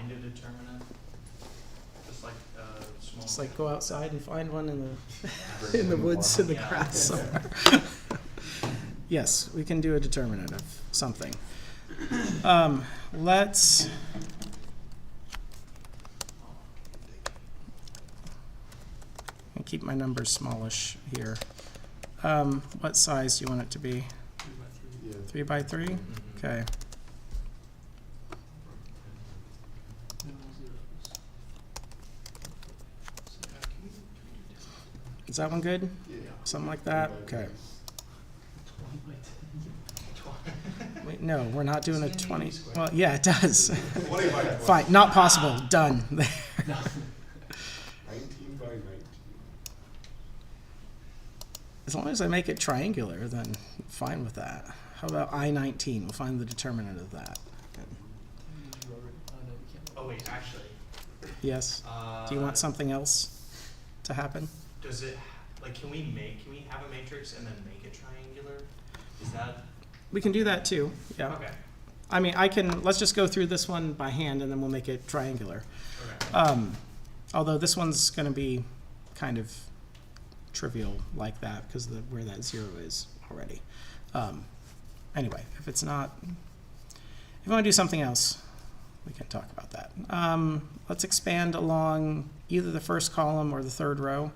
find a determinant? Just like small. Just like go outside and find one in the in the woods in the Yeah. grass somewhere. Yes, we can do a determinant of something. Let's I'll keep my numbers smallish here. What size do you want it to be? 3 by 3? Mm-hmm. Okay. Is that one good? Yeah. Something like that? Okay. Wait, no, we're not doing a 20. Well, yeah, it does. 20 by 20. Fine, not possible. Done. 19 by 19. As long as I make it triangular, then fine with that. How about I-19? We'll find the determinant of that. Oh wait, actually. Yes? Do you want something else to happen? Does it, like, can we have a matrix and then make it triangular? Is that? We can do that too, yeah. Okay. I mean, let's just go through this one by hand and then we'll make it triangular. Okay. Although this one's going to be kind of trivial like that because of where that 0 is already. Anyway, if it's not, if you want to do something else, we can talk about that. Let's expand along either the first column or the third row.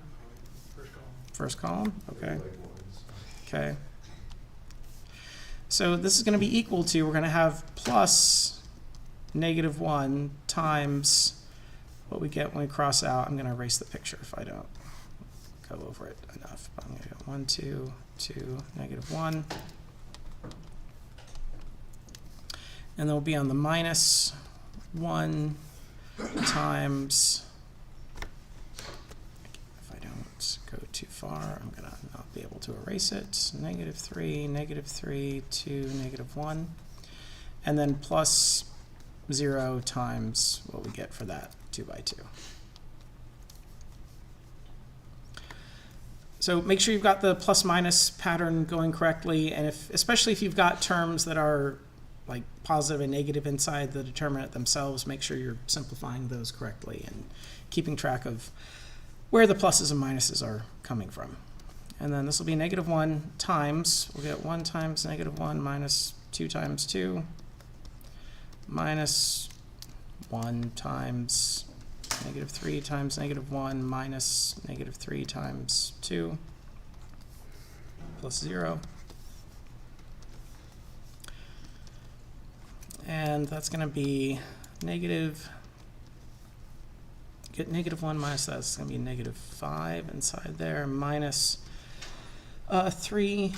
First column, okay. Okay. So this is going to be equal to, we're going to have plus -1 times what we get when we cross out. I'm going to erase the picture if I don't go over it enough. But I'm going to go 1, 2, 2, -1. And then we'll be on the -1 times, if I don't go too far, I'm going to not be able to erase it, -3, -3, 2, -1, and then plus 0 times what we get for that 2 by 2. So make sure you've got the plus minus pattern going correctly, and especially if you've got terms that are like positive and negative inside the determinant themselves, make sure you're simplifying those correctly and keeping track of where the pluses and minuses are coming from. And then this will be -1 times, we'll get 1 times -1 minus 2 times 2 minus 1 times -3 times -1 minus -3 times 2 plus 0. And that's going to be get -1 minus that, it's going to be -5 inside there, minus 3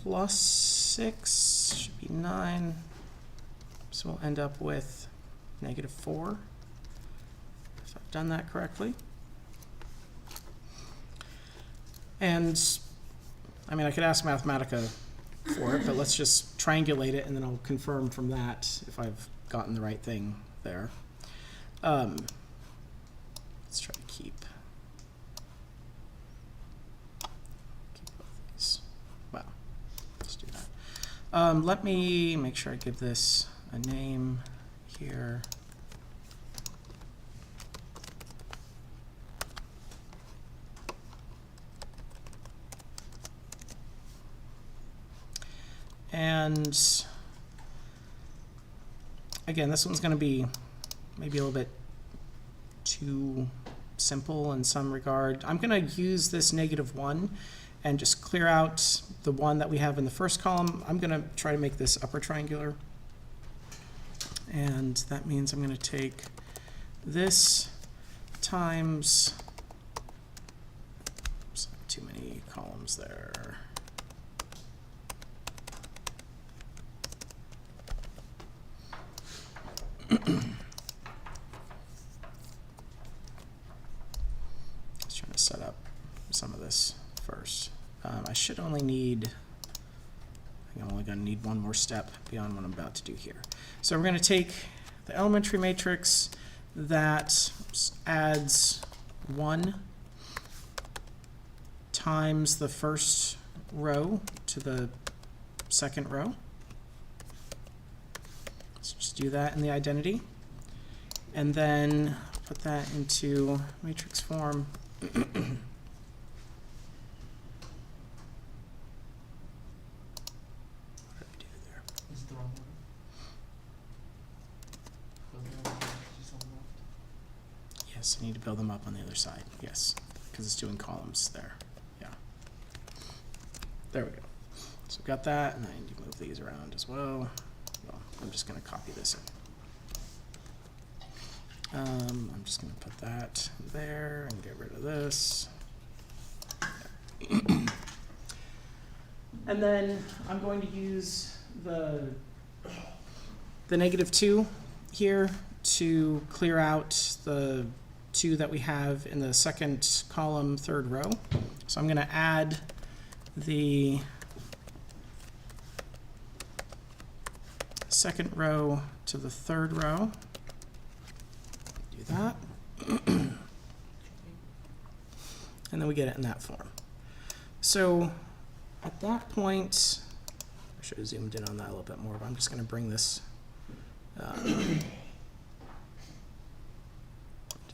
plus 6 should be 9. So we'll end up with -4, if I've done that correctly. And I mean, I could ask Mathematica for it, but let's just triangulate it and then I'll confirm from that if I've gotten the right thing there. Let's try to keep both these. Wow, let's do that. Let me make sure I give this a name here. And again, this one's going to be maybe a little bit too simple in some regard. I'm going to use this -1 and just clear out the one that we have in the first column. I'm going to try to make this upper triangular. And that means I'm going to take this times, oops, too many columns there. Just trying to set up some of this first. I should only need, I think I'm only going to need one more step beyond what I'm about to do here. So we're going to take the elementary matrix that adds 1 times the first row to the second row. Let's just do that in the identity. and then put that into matrix form. What did I do there? Is it the wrong one? Just on the left. Yes, I need to build them up on the other side. Yes, because it's doing columns there. Yeah. There we go. So we've got that, and I need to move these around as well. Well, I'm just going to copy this in. I'm just going to put that there and get rid of this. And then I'm going to use the -2 here to clear out the 2 that we have in the second column, third row. So I'm going to add the second row to the third row. Do that. And then we get it in that form. So at that point, I should have zoomed in on that a little bit more, but I'm just going to bring this to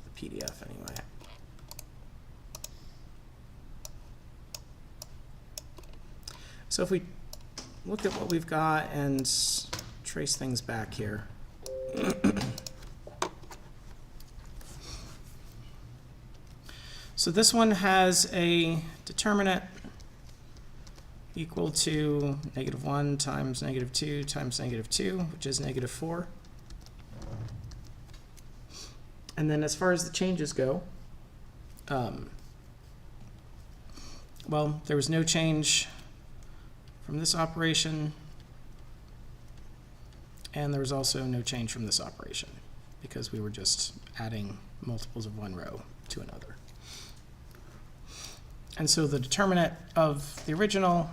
the PDF anyway. So if we look at what we've got and trace things back here. So this one has a determinant equal to -1 times -2 times -2, which is -4. And then as far as the changes go, well, there was no change from this operation, and there was also no change from this operation because we were just adding multiples of one row to another. And so the determinant of the original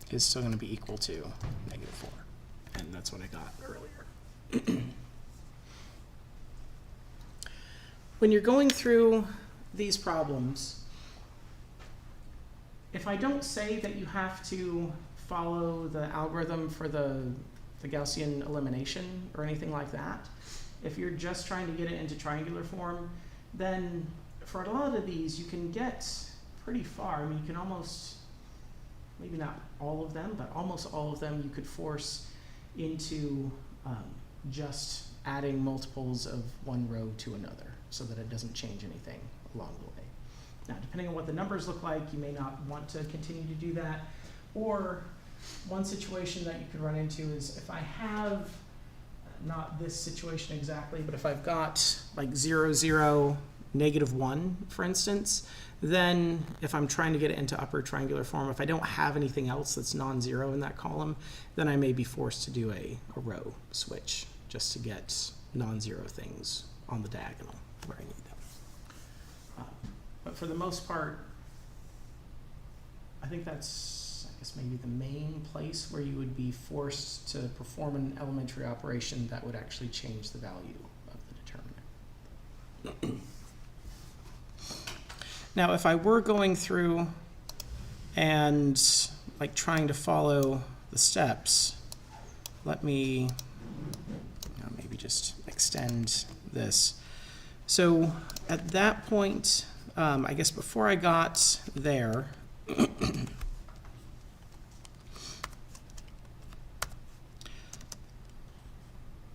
is still going to be equal to -4. And that's what I got earlier. When you're going through these problems, if I don't say that you have to follow the algorithm for the Gaussian elimination or anything like that, if you're just trying to get it into triangular form, then for a lot of these you can get pretty far. I mean, you can almost, maybe not all of them, but almost all of them you could force into just adding multiples of one row to another so that it doesn't change anything along the way. Now, depending on what the numbers look like, you may not want to continue to do that. Or one situation that you could run into is if I have, not this situation exactly, but if I've got like 0, 0, -1, for instance, then if I'm trying to get it into upper triangular form, if I don't have anything else that's non-zero in that column, then I may be forced to do a row switch just to get non-zero things on the diagonal where I need them. But for the most part, I think that's, I guess, maybe the main place where you would be forced to perform an elementary operation that would actually change the value of the determinant. Now, if I were going through and like trying to follow the steps, let me maybe just extend this. So at that point, I guess before I got there,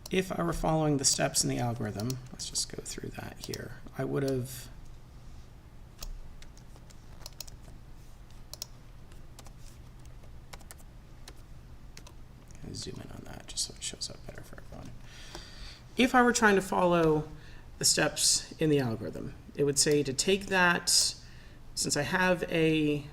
if I were following the steps in the algorithm, let's just go through that here, I would have zoom in on that just so it shows up better for everyone. If I were trying to follow the steps in the algorithm, it would say to take that, since I have a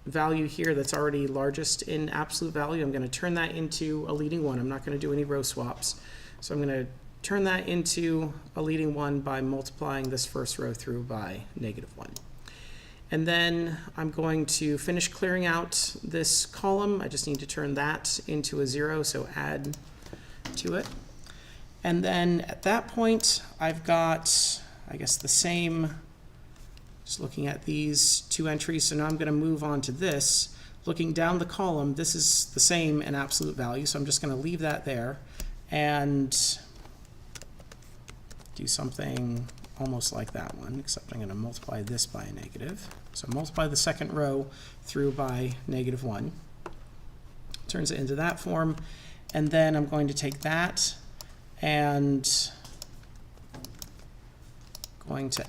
value here that's already largest in absolute value, I'm going to turn that into a leading one. I'm not going to do any row swaps. So I'm going to turn that into a leading one by multiplying this first row through by -1. And then I'm going to finish clearing out this column. I just need to turn that into a 0, so add to it. And then at that point, I've got, I guess, the same, just looking at these two entries. So now I'm going to move on to this. looking down the column, this is the same in absolute value, so I'm just going to leave that there and do something almost like that one, except I'm going to multiply this by a negative. So multiply the second row through by -1. Turns it into that form. And then I'm going to take that and going to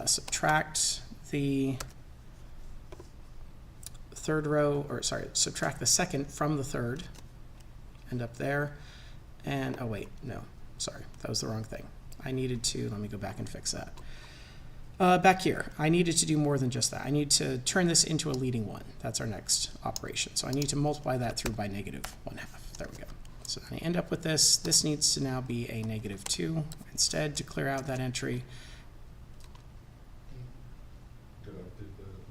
subtract the third row, or sorry, subtract the second from the third, end up there, and, oh wait, no, sorry, that was the wrong thing. I needed to, let me go back and fix that. Back here, I needed to do more than just that. I need to turn this into a leading one. That's our next operation. So I need to multiply that through by -1/2. There we go. So I end up with this. This needs to now be a -2 instead to clear out that entry.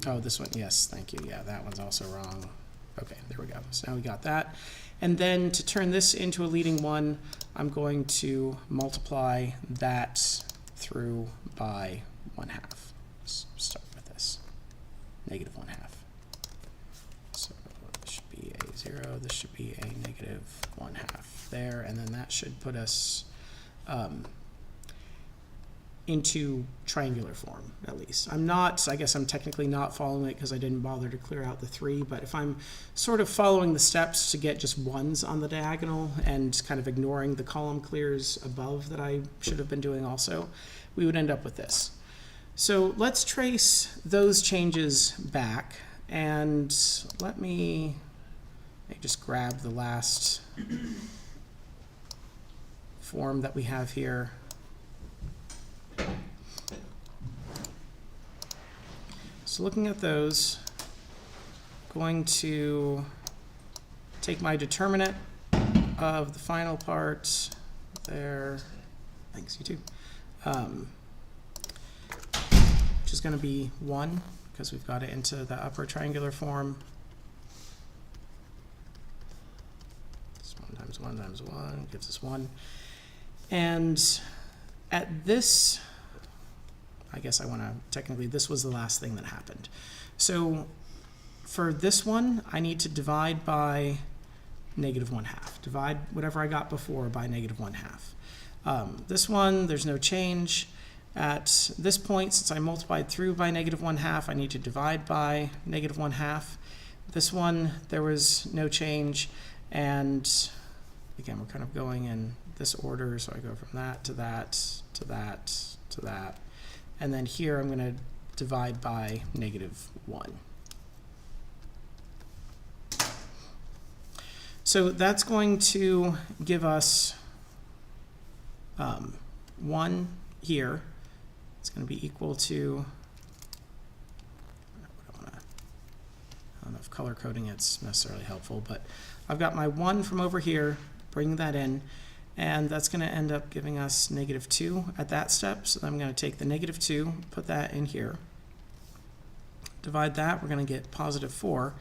Oh, this one, yes, thank you. Yeah, that one's also wrong. Okay, there we go. So now we got that. And then to turn this into a leading one, I'm going to multiply that through by 1/2. Let's start with this, -1/2. So this should be a 0, this should be a -1/2 there, and then that should put us into triangular form, at least. I guess I'm technically not following it because I didn't bother to clear out the 3, but if I'm sort of following the steps to get just 1s on the diagonal and kind of ignoring the column clears above that I should have been doing also, we would end up with this. So let's trace those changes back, and let me just grab the last form that we have here. So looking at those, going to take my determinant of the final part there, thanks, you too, which is going to be 1, because we've got it into the upper triangular form. It's 1 times 1 times 1 gives us 1. And at this, I guess I want to, technically this was the last thing that happened. So for this one, I need to divide by -1/2. Divide whatever I got before by -1/2. This one, there's no change. At this point, since I multiplied through by -1/2, I need to divide by -1/2. This one, there was no change. And again, we're kind of going in this order, so I go from that to that to that to that. And then here I'm going to divide by -1. So that's going to give us 1 here. It's going to be equal to, I don't know if color coding it's necessarily helpful, but I've got my 1 from over here, bring that in, and that's going to end up giving us -2 at that step. So I'm going to take the -2, put that in here, divide that, we're going to get +4,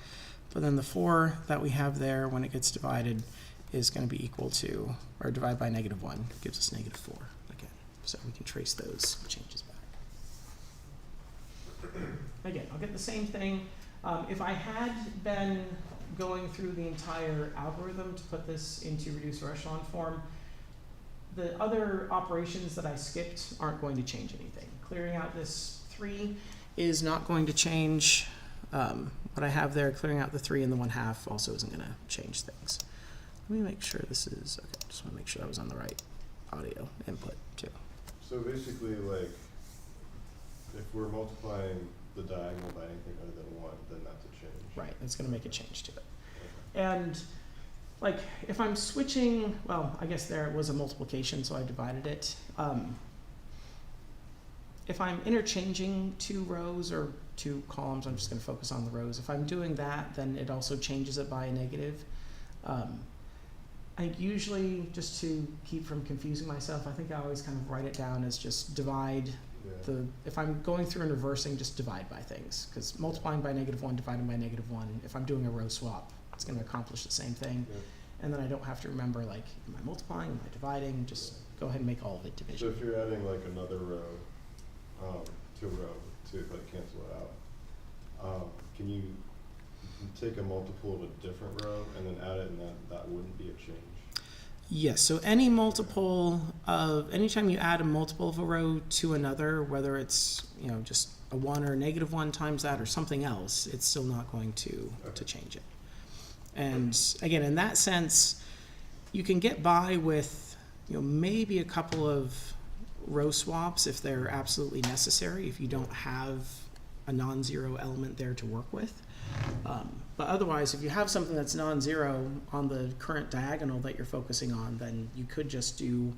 but then the 4 that we have there when it gets divided is going to be equal to, or divide by -1 gives us -4 again. So we can trace those changes back. Again, I'll get the same thing. If I had been going through the entire algorithm to put this into reducer echelon form, the other operations that I skipped aren't going to change anything. Clearing out this 3 is not going to change what I have there. Clearing out the 3 and the 1/2 also isn't going to change things. Let me make sure this is, okay, just want to make sure I was on the right audio input too. So basically, like, if we're multiplying the diagonal by anything other than 1, then that's a change. Right, it's going to make a change to it. And like if I'm switching, well, I guess there it was a multiplication, so I divided it. If I'm interchanging 2 rows or 2 columns, I'm just going to focus on the rows. If I'm doing that, then it also changes it by a negative. I think usually, just to keep from confusing myself, I think I always kind of write it down as just divide. If I'm going through and reversing, just divide by things, because multiplying by -1, dividing by -1, if I'm doing a row swap, it's going to accomplish the same thing. Yeah. And then I don't have to remember, like, am I multiplying, am I dividing? Just go ahead and make all of it division. So if you're adding like another row to a row to like cancel it out, can you take a multiple of a different row and then add it, and that wouldn't be a change? Yes, so any multiple of, anytime you add a multiple of a row to another, whether it's, you know, just a 1 or a -1 times that or something else, it's still not going to change it. And again, in that sense, you can get by with, you know, maybe a couple of row swaps if they're absolutely necessary, if you don't have a non-zero element there to work with. But otherwise, if you have something that's non-zero on the current diagonal that you're focusing on, then you could just do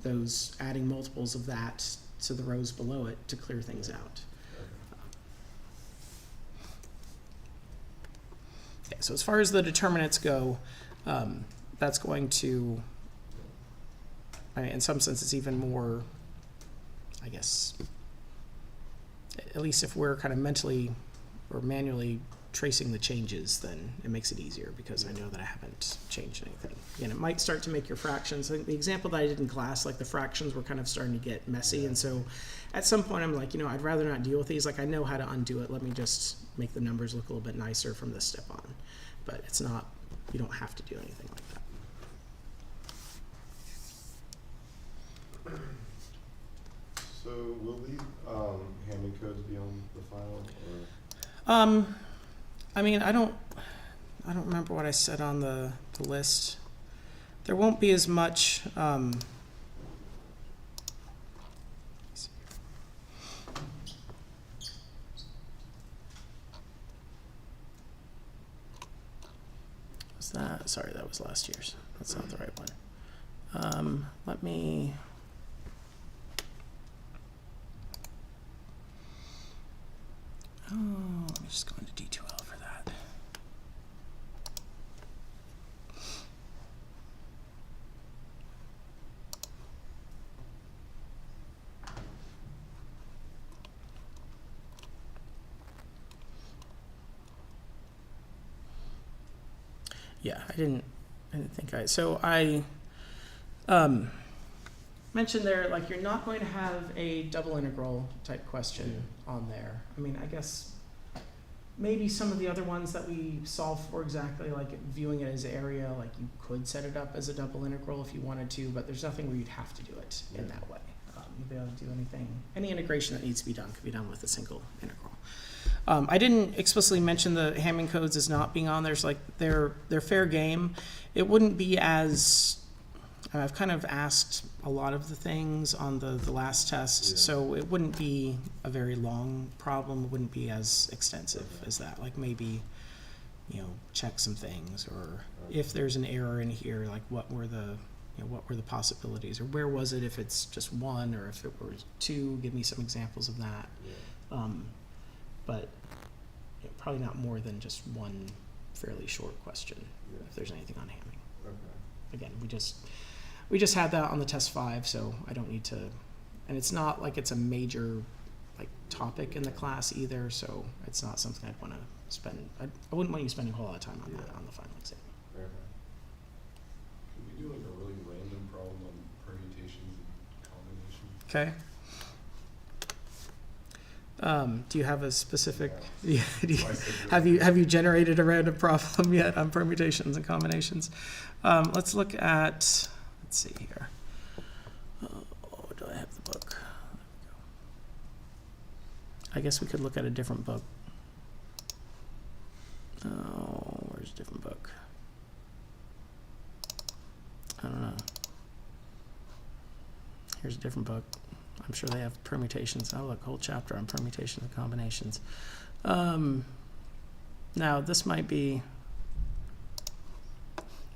those adding multiples of that to the rows below it to clear things out. Okay, so as far as the determinants go, that's going to, I mean, in some sense, it's even more, I guess, at least if we're kind of mentally or manually tracing the changes, then it makes it easier because I know that I haven't changed anything. Again, it might start to make your fractions. I think the example that I did in class, like the fractions were kind of starting to get messy, and so at some point I'm like, you know, I'd rather not deal with these. Like, I know how to undo it. Let me just make the numbers look a little bit nicer from this step on. But it's not, you don't have to do anything like that. So will these Hamming codes be on the file, or? I mean, I don't remember what I said on the list. There won't be as much. Was that? Sorry, that was last year's. That's not the right one. Let me. Oh, let me just go into D2L for that. Yeah, I didn't think I mentioned there, like, you're not going to have a double integral type question on there. I mean, I guess maybe some of the other ones that we solve for exactly, like viewing it as area, like you could set it up as a double integral if you wanted to, but there's nothing where you'd have to do it in that way. You'd be able to do anything, any integration that needs to be done could be done with a single integral. I didn't explicitly mention the Hamming codes as not being on there. So, like, they're fair game. It wouldn't be as, I've kind of asked a lot of the things on the last test, so it wouldn't be a very long problem. It wouldn't be as extensive as that. Like, maybe, you know, check some things, or if there's an error in here, like what were the possibilities, or where was it if it's just 1, or if it was 2, give me some examples of that. But you know, probably not more than just one fairly short question, if there's anything on Hamming. Again, we just had that on the test 5, so I don't need to, and it's not like it's a major like topic in the class either, so it's not something I'd want to spend. I wouldn't want you spending a whole lot of time on that on the final exam. Can we do like a really random problem on permutations and combinations? Okay. Do you have a specific? Have you generated a random problem yet on permutations and combinations? Let's look at. Let's see here. Oh, do I have the book? There we go. I guess we could look at a different book. Oh, where's a different book? I don't know. Here's a different book. I'm sure they have permutations. Oh, look, whole chapter on permutations and combinations. Now, this might be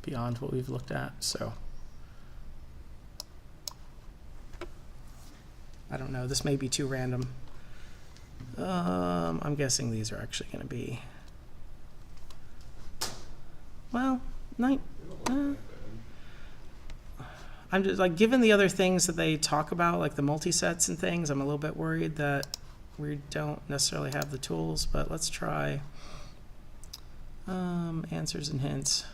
beyond what we've looked at, so I don't know. This may be too random. I'm guessing these are actually going to be, well, I'm just like, given the other things that they talk about, like the multisets and things, I'm a little bit worried that we don't necessarily have the tools, but let's try answers and hints.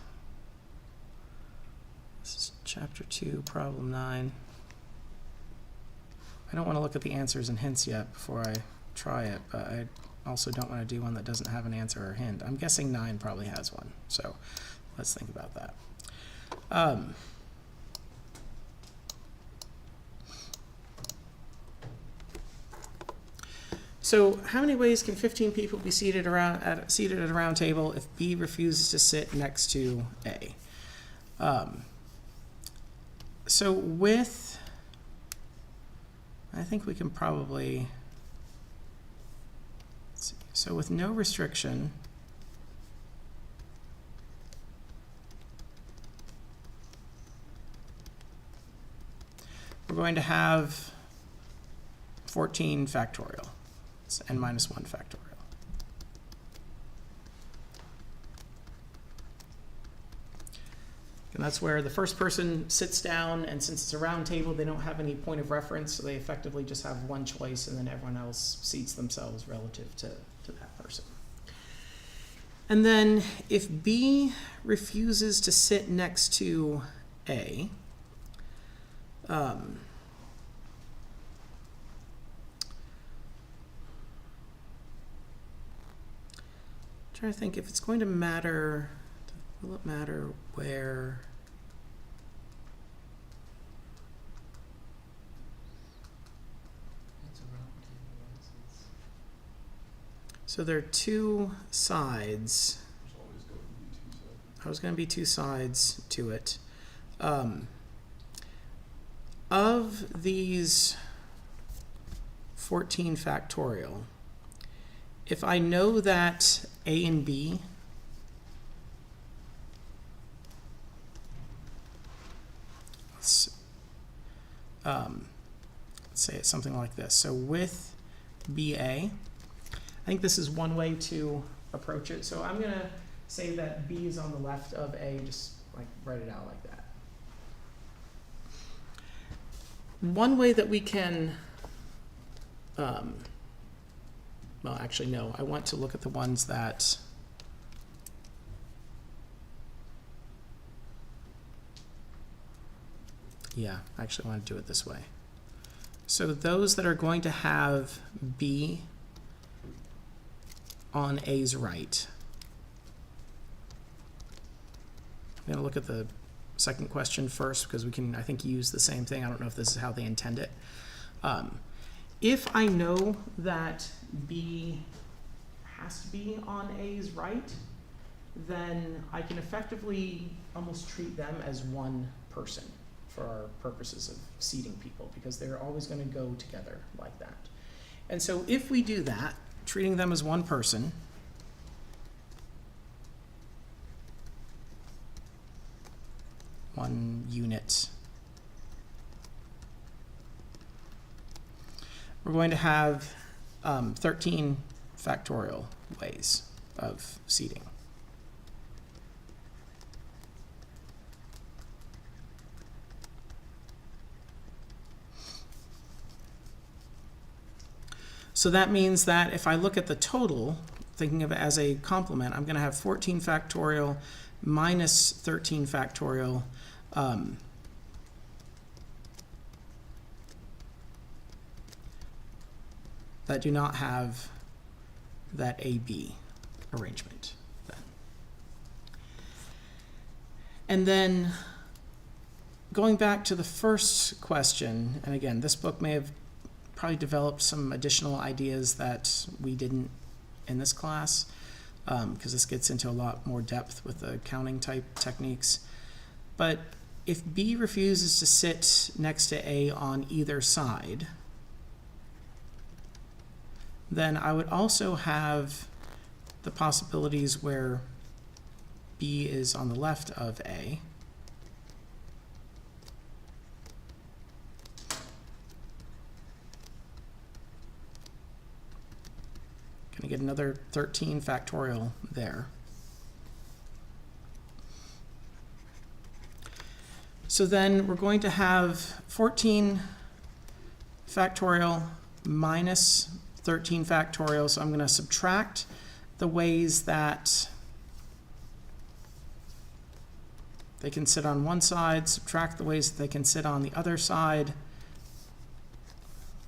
This is chapter 2, problem 9. I don't want to look at the answers and hints yet before I try it, but also don't want to do one that doesn't have an answer or hint. I'm guessing 9 probably has one, so let's think about that. So how many ways can 15 people be seated at a round table if B refuses to sit next to A? So with, I think we can probably, let's see. So with no restriction, we're going to have 14 factorial. It's n minus 1 factorial. And that's where the first person sits down, and since it's a round table, they don't have any point of reference, so they effectively just have one choice, and then everyone else seats themselves relative to that person. And then if B refuses to sit next to A, trying to think if it's going to matter. Will it matter where? It's a round table, right? So there are two sides. There's always going to be two sides. I was going to be two sides to it. Of these 14 factorial, if I know that A and B let's say it's something like this. So with BA, I think this is one way to approach it. So I'm going to say that B is on the left of A, just like write it out like that. One way that we can, well, actually, no, I want to look at the ones that, yeah, I actually want to do it this way. So those that are going to have B on A's right. I'm going to look at the second question first because we can, I think, use the same thing. I don't know if this is how they intend it. If I know that B has to be on A's right, then I can effectively almost treat them as one person for our purposes of seating people, because they're always going to go together like that. And so if we do that, treating them as one person, one unit, we're going to have 13 factorial ways of seating. So that means that if I look at the total, thinking of it as a complement, I'm going to have 14 factorial minus 13 factorial that do not have that AB arrangement then. And then going back to the first question, and again, this book may have probably developed some additional ideas that we didn't in this class, because this gets into a lot more depth with the counting type techniques. But if B refuses to sit next to A on either side, then I would also have the possibilities where B is on the left of A. Going to get another 13 factorial there. So then we're going to have 14 factorial minus 13 factorial. So I'm going to subtract the ways that they can sit on one side, subtract the ways that they can sit on the other side.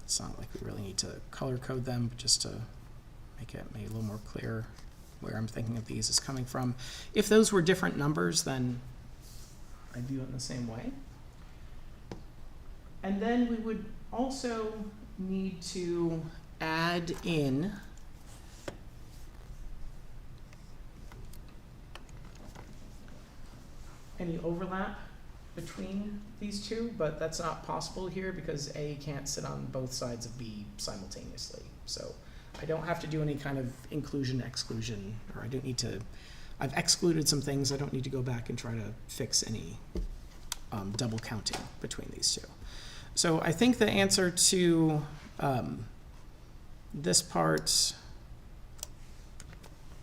It's not like we really need to color code them, but just to make it maybe a little more clear where I'm thinking of these is coming from. If those were different numbers, then I'd view it in the same way. And then we would also need to add in any overlap between these two, but that's not possible here because A can't sit on both sides of B simultaneously. So I don't have to do any kind of inclusion, exclusion, or I don't need to, I've excluded some things. I don't need to go back and try to fix any double counting between these two. So I think the answer to this part,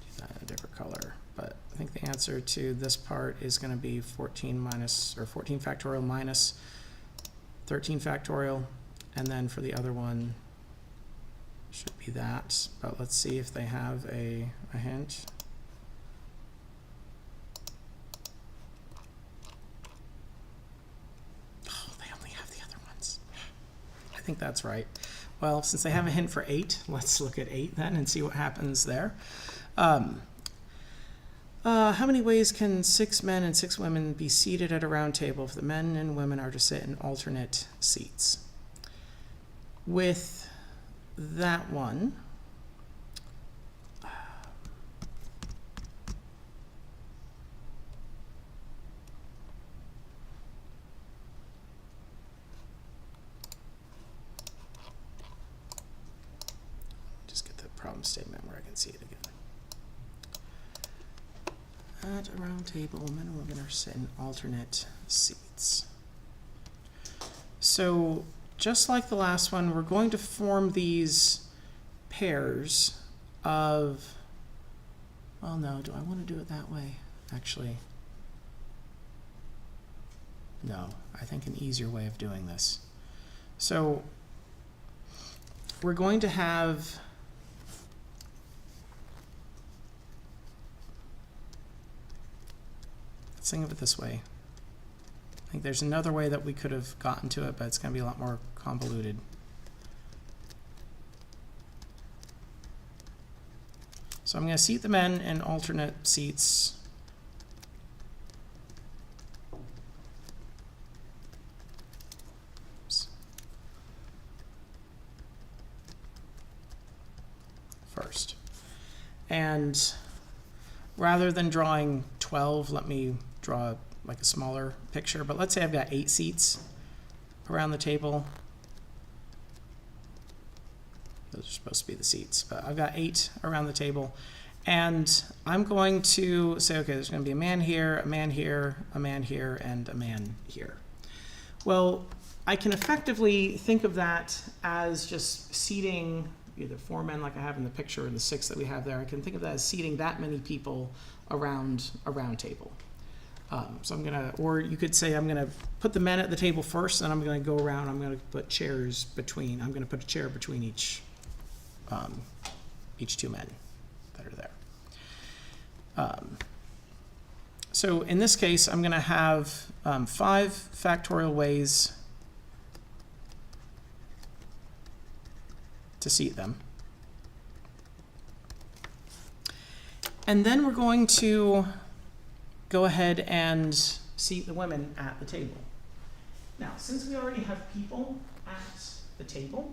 do that in a different color, but I think the answer to this part is going to be 14 factorial minus 13 factorial, and then for the other one should be that, but let's see if they have a hint. Oh, they only have the other ones. I think that's right. Well, since they have a hint for 8, let's look at 8 then and see what happens there. How many ways can 6 men and 6 women be seated at a round table if the men and women are to sit in alternate seats? With that one, just get the problem statement where I can see it again. At a round table, men and women are sitting in alternate seats. So just like the last one, we're going to form these pairs of, well, no, do I want to do it that way? Actually, no, I think an easier way of doing this. So we're going to have let's think of it this way. I think there's another way that we could have gotten to it, but it's going to be a lot more convoluted. So I'm going to seat the men in alternate seats. Oops. First. And rather than drawing 12, let me draw like a smaller picture, but let's say I've got 8 seats around the table. Those are supposed to be the seats, but I've got 8 around the table, and I'm going to say, okay, there's going to be a man here, a man here, a man here, and a man here. Well, I can effectively think of that as just seating either 4 men like I have in the picture or the 6 that we have there. I can think of that as seating that many people around a round table. So I'm gonna, or you could say I'm gonna put the men at the table first, and I'm gonna go around. I'm gonna put chairs between. I'm gonna put a chair between each 2 men that are there. So in this case, I'm gonna have 5 factorial ways to seat them. And then we're going to go ahead and seat the women at the table. Now, since we already have people at the table,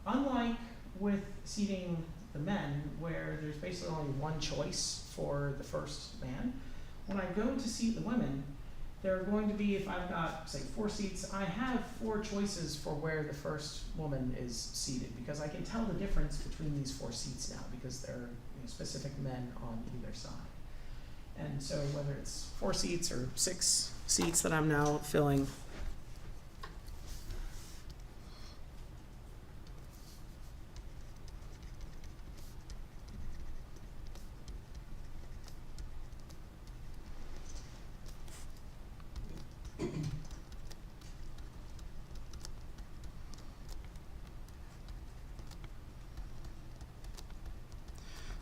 unlike with seating the men, where there's basically only one choice for the first man, when I go to seat the women, there are going to be, if I've got, say, 4 seats, I have 4 choices for where the first woman is seated, because I can tell the difference between these 4 seats now, because there are specific men on either side. And so whether it's 4 seats or 6 seats that I'm now filling,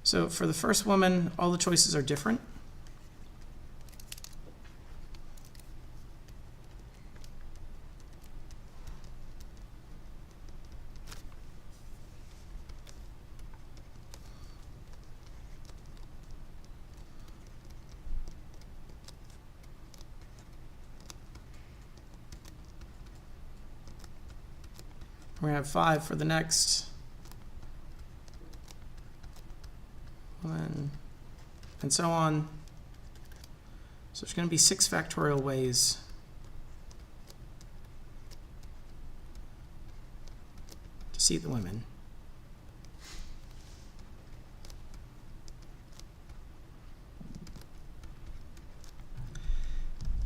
so for the first woman, all the choices are different. We're gonna have 5 for the next one, and so on. So there's gonna be 6 factorial ways to seat the women.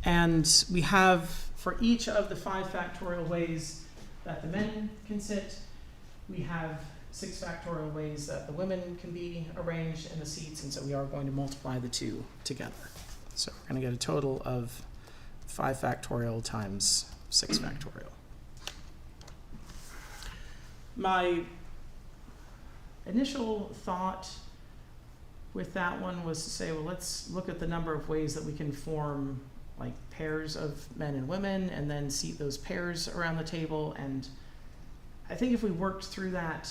And we have, for each of the 5 factorial ways that the men can sit, we have 6 factorial ways that the women can be arranged in the seats, and so we are going to multiply the 2 together. So we're going to get a total of 5 factorial times 6 factorial. My initial thought with that one was to say, well, let's look at the number of ways that we can form like pairs of men and women and then seat those pairs around the table. And I think if we worked through that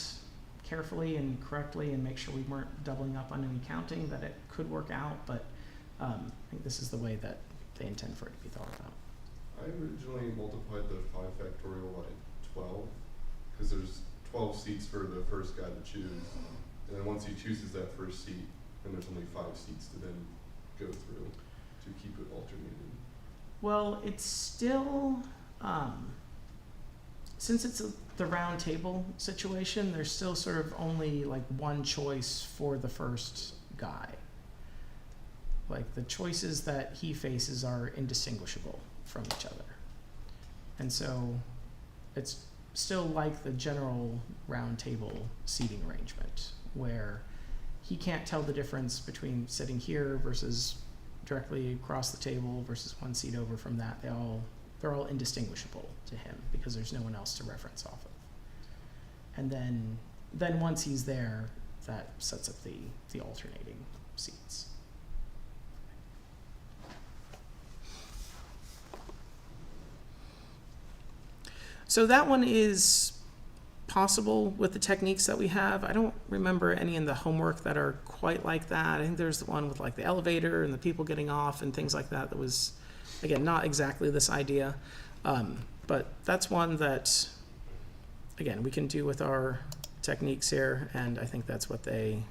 carefully and correctly and make sure we weren't doubling up on any counting, that it could work out. But I think this is the way that they intend for it to be thought about. I originally multiplied the 5 factorial by 12, because there's 12 seats for the first guy to choose. And then once he chooses that first seat, then there's only 5 seats to then go through to keep it alternated. Well, it's still, since it's the round table situation, there's still sort of only like one choice for the first guy. Like the choices that he faces are indistinguishable from each other. And so it's still like the general round table seating arrangement where he can't tell the difference between sitting here versus directly across the table versus one seat over from that. They're all indistinguishable to him because there's no one else to reference off of. And then once he's there, that sets up the alternating seats. So that one is possible with the techniques that we have. I don't remember any in the homework that are quite like that. I think there's the one with like the elevator and the people getting off and things like that that was, again, not exactly this idea. But that's one that, again, we can do with our techniques here, and I think that's what they,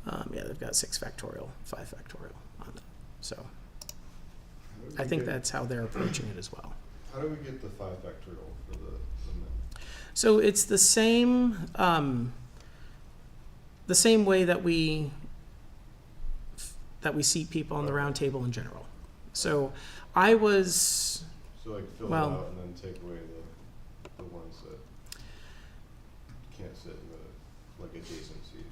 yeah, they've got 6 factorial, 5 factorial on it. So I think that's how they're approaching it as well. How do we get the 5 factorial for the men? So it's the same way that we seat people on the round table in general. So I was, So like fill well, it out and then take away the ones that can't sit in the like adjacent seat.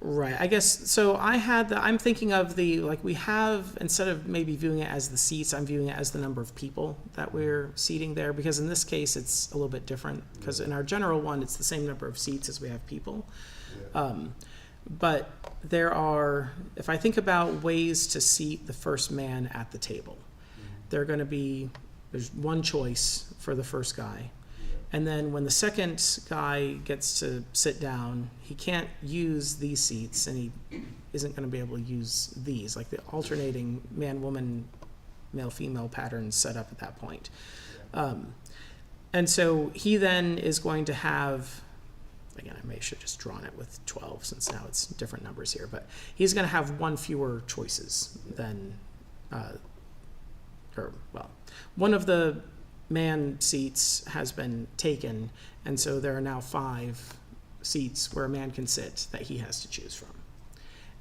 right, I guess, so I'm thinking of we have, instead of maybe viewing it as the seats, I'm viewing it as the number of people that we're seating there, because in this case, it's a little bit different, because in our general one, it's the same number of seats as we have people. Yeah. But there are, if I think about ways to seat the first man at the table, there's one choice for the first guy. And then when the second guy gets to sit down, he can't use these seats, and he isn't going to be able to use these, like the alternating man-woman, male-female patterns set up at that point. And so he then is going to have, again, I may should have just drawn it with 12 since now it's different numbers here, but he's going to have one fewer choices than, one of the man seats has been taken, and so there are now 5 seats where a man can sit that he has to choose from.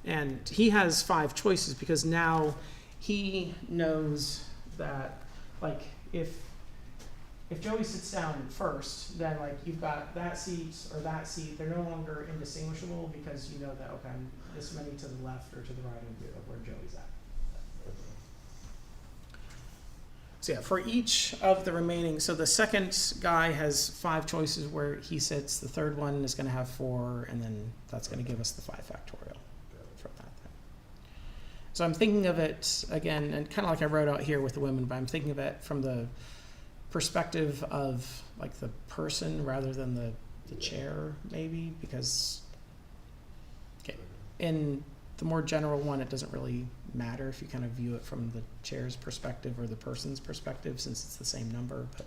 And he has 5 choices because now he knows that, like, if Joey sits down first, then like you've got that seat or that seat, they're no longer indistinguishable because you know that, okay, I'm this many to the left or to the right of where Joey's at. So yeah, for each of the remaining, so the second guy has 5 choices where he sits, the third one is going to have 4, and then that's going to give us the 5 factorial from that thing. So I'm thinking of it, again, and kind of like I wrote out here with the women, but I'm thinking of it from the perspective of like the person rather than the chair, maybe, because in the more general one, it doesn't really matter if you kind of view it from the chair's perspective or the person's perspective, since it's the same number. But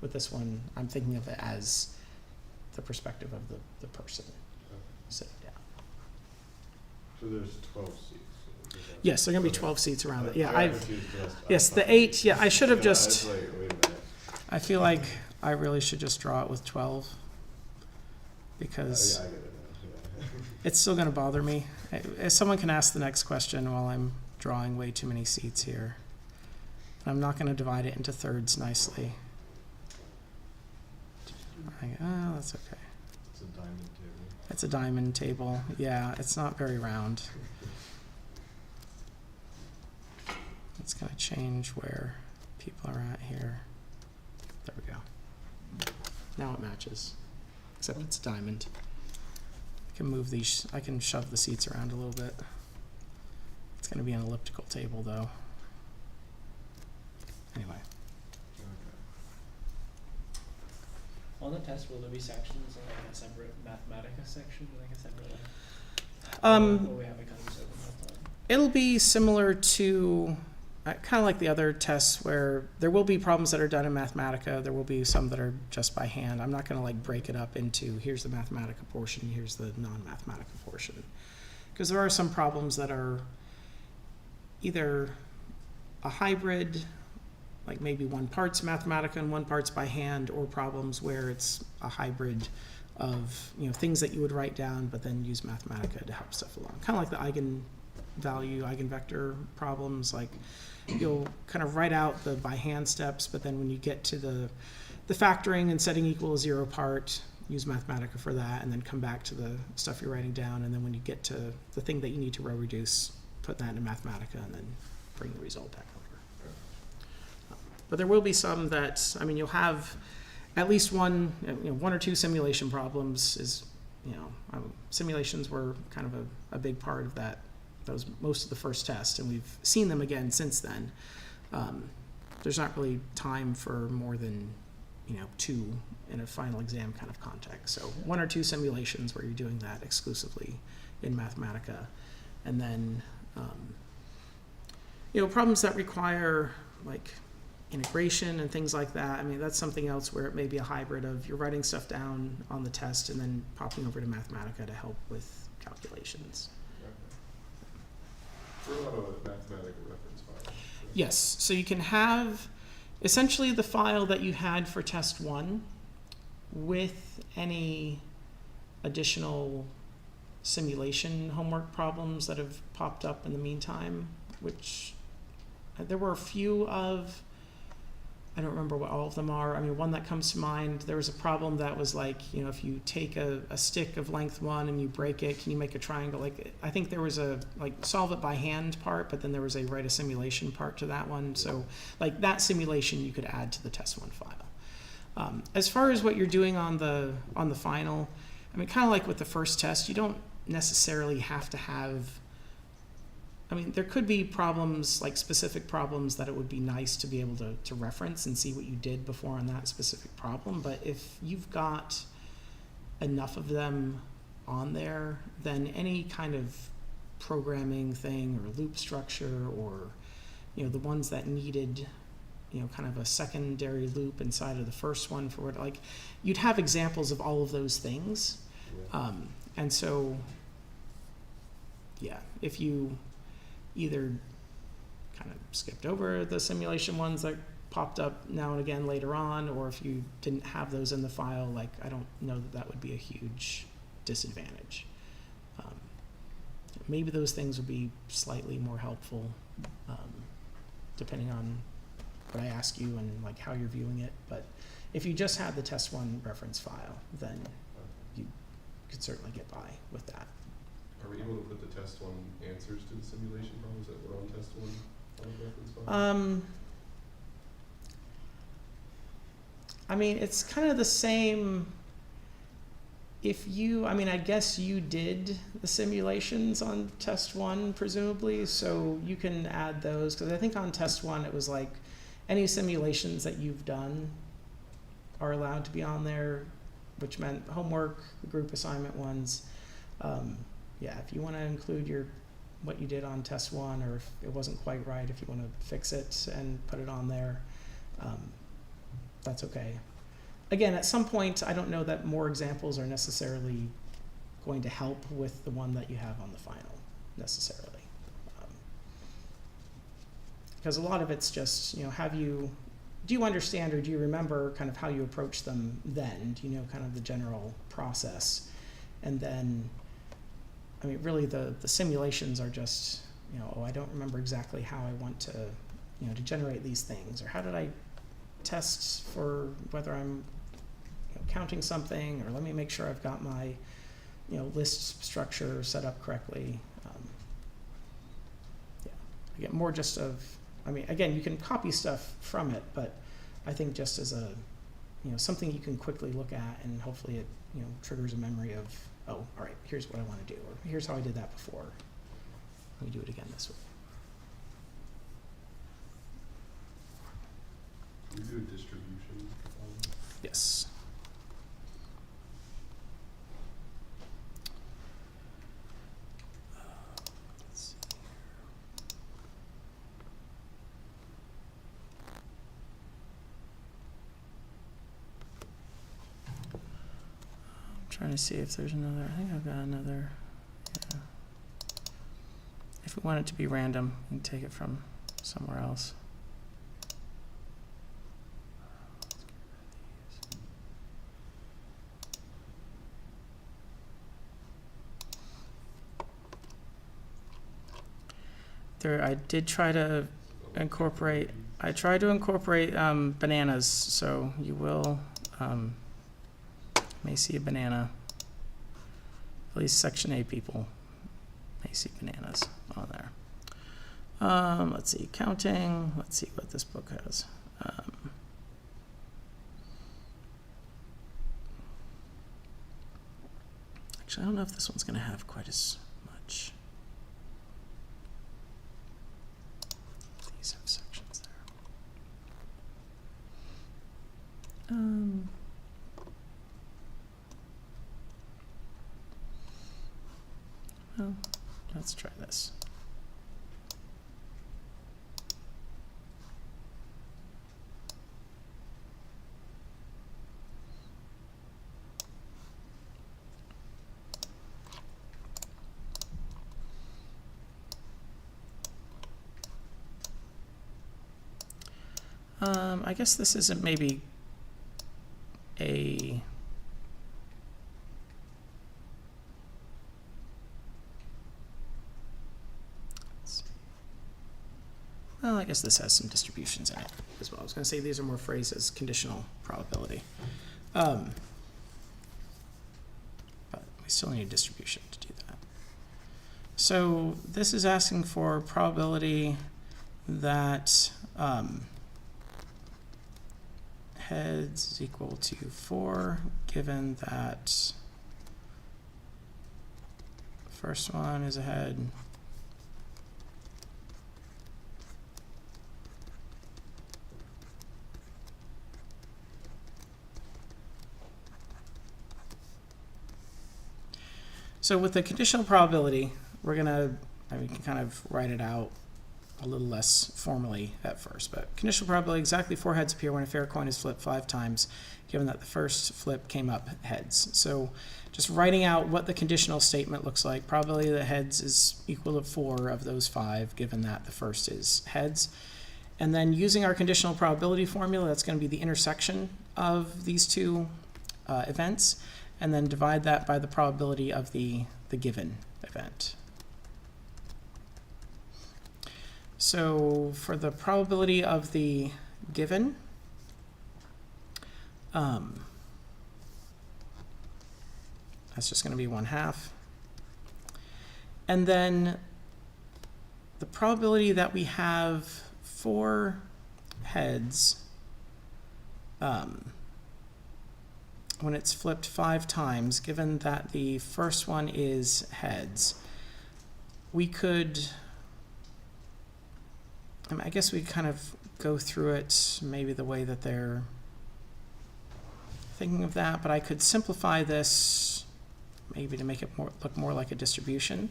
with this one, I'm thinking of it as the perspective of the person sitting down. So there's 12 seats. Yes, there are gonna be 12 seats around it. Yeah, I got I've, confused 'cause yes, I the thought- 8, yeah, I should have Yeah, I just, was like, wait a minute. I feel like I really should just draw it with 12 because Yeah, I get it now. Yeah. it's still gonna bother me. If someone can ask the next question while I'm drawing way too many seats here. I'm not gonna divide it into thirds nicely. Oh, that's okay. It's a diamond table. It's a diamond table. Yeah, it's not very round. It's gonna change where people are at here. There we go. Now it matches, except it's a diamond. I can move these, I can shove the seats around a little bit. It's gonna be an elliptical table though. Anyway, On the test, will there be sections like a separate Mathematica section, like a separate will we have it kind of just open all the time? it'll be similar to kind of like the other tests where there will be problems that are done in Mathematica. There will be some that are just by hand. I'm not going to like break it up into here's the Mathematica portion, here's the non-Mathematica portion. Because there are some problems that are either a hybrid, like maybe one part's Mathematica and one part's by hand, or problems where it's a hybrid of, you know, things that you would write down but then use Mathematica to help stuff along. Kind of like the eigenvalue, eigenvector problems, like you'll kind of write out the by hand steps, but then when you get to the factoring and setting equal to 0 part, use Mathematica for that, and then come back to the stuff you're writing down, and then when you get to the thing that you need to row reduce, put that into Mathematica and then bring the result back over. But there will be some that, I mean, you'll have at least one, you know, one or two simulation problems is, you know, simulations were kind of a big part of that. That was most of the first test, and we've seen them again since then. There's not really time for more than, you know, 2 in a final exam kind of context. So 1 or 2 simulations where you're doing that exclusively in Mathematica. And then, you know, problems that require like integration and things like that. I mean, that's something else where it may be a hybrid of you're writing stuff down on the test and then popping over to Mathematica to help with calculations. We're allowed a Mathematica reference file. Yes, so you can have essentially the file that you had for test 1 with any additional simulation homework problems that have popped up in the meantime, which there were a few of. I don't remember what all of them are. I mean, one that comes to mind, there was a problem that was like, you know, if you take a stick of length 1 and you break it, can you make a triangle? Like, I think there was a, like, solve it by hand part, but then there was a write a simulation part to that one. So, like, that simulation you could add to the test 1 file. As far as what you're doing on the final, I mean, kind of like with the first test, you don't necessarily have to have, I mean, there could be problems, like specific problems that it would be nice to be able to reference and see what you did before on that specific problem. But if you've got enough of them on there, then any kind of programming thing or loop structure, or, you know, the ones that needed, you know, kind of a secondary loop inside of the first one for what, like, you'd have examples of all of those things. Yeah. And so, yeah, if you either kind of skipped over the simulation ones that popped up now and again later on, or if you didn't have those in the file, like, I don't know that that would be a huge disadvantage. Maybe those things would be slightly more helpful, depending on what I ask you and like how you're viewing it. But if you just had the test 1 reference file, then you could certainly get by with that. Are we able to put the test 1 answers to the simulation problems that were on test 1 on the reference file? I mean, it's kind of the same. If you, I mean, I guess you did the simulations on test 1, presumably, so you can add those, because I think on test 1 it was like any simulations that you've done are allowed to be on there, which meant homework, the group assignment ones. Yeah, if you want to include what you did on test 1, or if it wasn't quite right, if you want to fix it and put it on there, that's okay. Again, at some point, I don't know that more examples are necessarily going to help with the one that you have on the final, necessarily. Because a lot of it's just, do you understand or do you remember kind of how you approach them then? Do you know kind of the general process? And then, I mean, really the simulations are just, I don't remember exactly how I want to, to generate these things, or how did I test for whether I'm counting something, or let me make sure I've got my, list structure set up correctly. Again, more just of, again, you can copy stuff from it, but I think just as a, something you can quickly look at, and hopefully it, triggers a memory of, oh, all right, here's what I want to do, or here's how I did that before. Let me do it again this way. Can you do a distribution? Yes. Let's see here. I'm trying to see if there's another. I think I've got another. Yeah. If we want it to be random, we can take it from somewhere else. I did try to incorporate, bananas, so you will, may see a banana. At least Section A people may see bananas on there. Let's see, counting, let's see what this book has. Actually, I don't know if this one's going to have quite as much. These have sections there. Well, let's try this. I guess this isn't maybe a well, I guess this has some distributions in it as well. I was going to say these are more phrased as conditional probability. But we still need a distribution to do that. So this is asking for probability that heads is equal to 4, given that the first one is a head. So with the conditional probability, we're gonna, we can kind of write it out a little less formally at first, but conditional probability, exactly 4 heads appear when a fair coin is flipped 5 times, given that the first flip came up heads. So just writing out what the conditional statement looks like, probability that heads is equal to 4 of those 5, given that the first is heads. And then using our conditional probability formula, that's going to be the intersection of these two events, and then divide that by the probability of the given event. So for the probability of the given, that's just going to be 1/2. And then the probability that we have 4 heads when it's flipped 5 times, given that the first one is heads, we could, I guess we kind of go through it maybe the way that they're thinking of that, but I could simplify this maybe to make it look more like a distribution.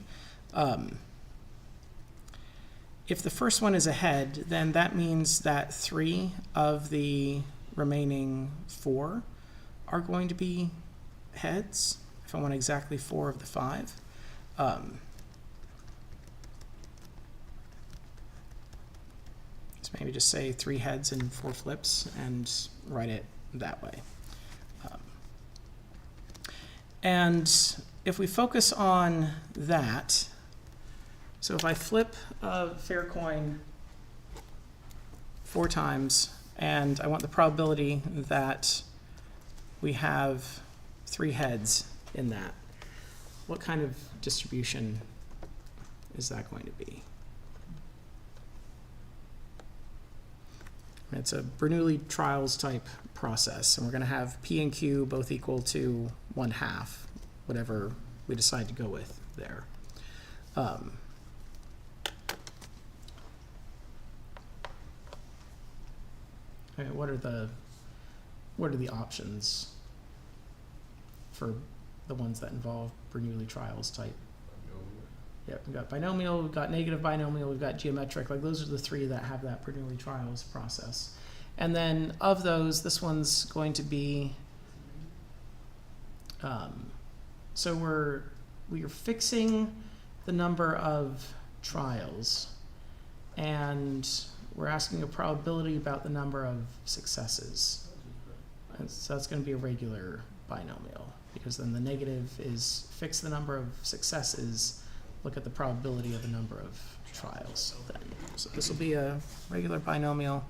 If the first one is a head, then that means that 3 of the remaining 4 are going to be heads, if I want exactly 4 of the 5. So maybe just say 3 heads and 4 flips and write it that way. And if we focus on that, so if I flip a fair coin 4 times, and I want the probability that we have 3 heads in that, what kind of distribution is that going to be? It's a Bernoulli trials type process, and we're going to have P and Q both equal to 1/2, whatever we decide to go with there. Okay, what are the options for the ones that involve Bernoulli trials type? Yep, we've got binomial, we've got negative binomial, we've got geometric. Like those are the 3 that have that Bernoulli trials process. And then of those, this one's going to be, so we are fixing the number of trials, and we're asking a probability about the number of successes. And so that's going to be a regular binomial, because then the negative is fix the number of successes, look at the probability of the number of trials. Then. So this will be a regular binomial.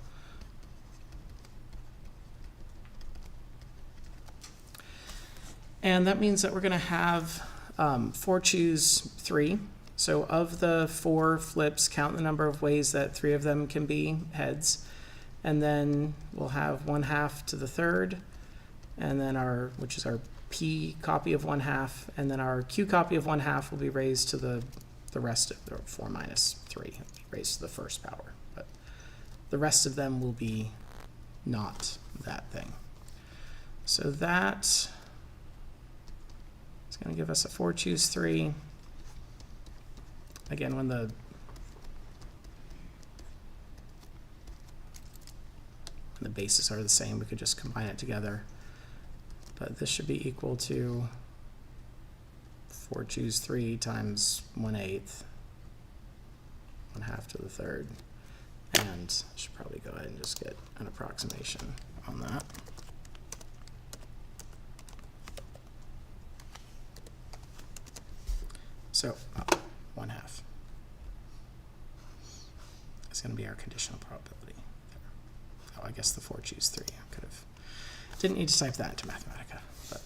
And that means that we're going to have 4 choose 3. So of the 4 flips, count the number of ways that 3 of them can be heads. And then we'll have 1/2 to the 3rd, and then which is our P copy of 1/2, and then our Q copy of 1/2 will be raised to the rest of the 4 minus 3, raised to the first power. But the rest of them will be not that thing. So that is going to give us a 4 choose 3. Again, when the bases are the same, we could just combine it together. But this should be equal to 4 choose 3 times 1/8, 1/2 to the 3rd. And I should probably go ahead and just get an approximation on that. So 1/2. It's going to be our conditional probability. Oh, I guess the 4 choose 3. I could have didn't need to type that into Mathematica, but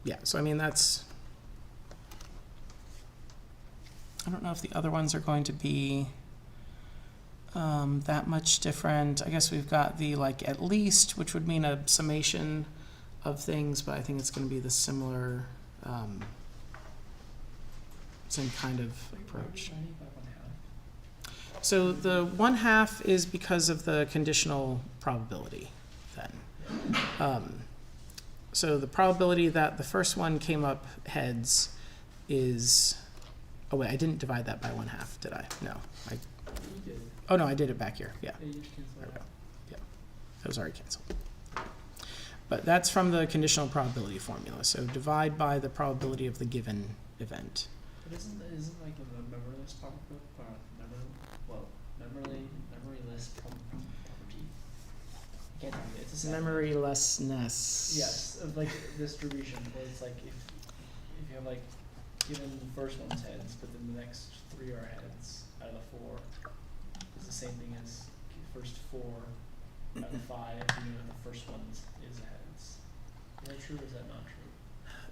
yeah, so I mean that's, I don't know if the other ones are going to be that much different. I guess we've got the like at least, which would mean a summation of things, but I think it's going to be the similar same kind of approach. So the 1/2 is because of the conditional probability then. So the probability that the first one came up heads is, oh wait, I didn't divide that by 1/2, did I? No. You did. Oh no, I did it back here, yeah. Yeah, you just canceled There we it go. Yeah, that was already canceled. But that's from the conditional probability formula. So divide by the probability of the given event. But isn't like the memoryless property, memoryless property? I can't remember. It's a set. Memorylessness. Yes, of like distribution, where it's like if you have like given the first one's heads, but then the next 3 are heads out of the 4, it's the same thing as the first 4 out of 5, you know, the first one is heads. Is that true or is that not true?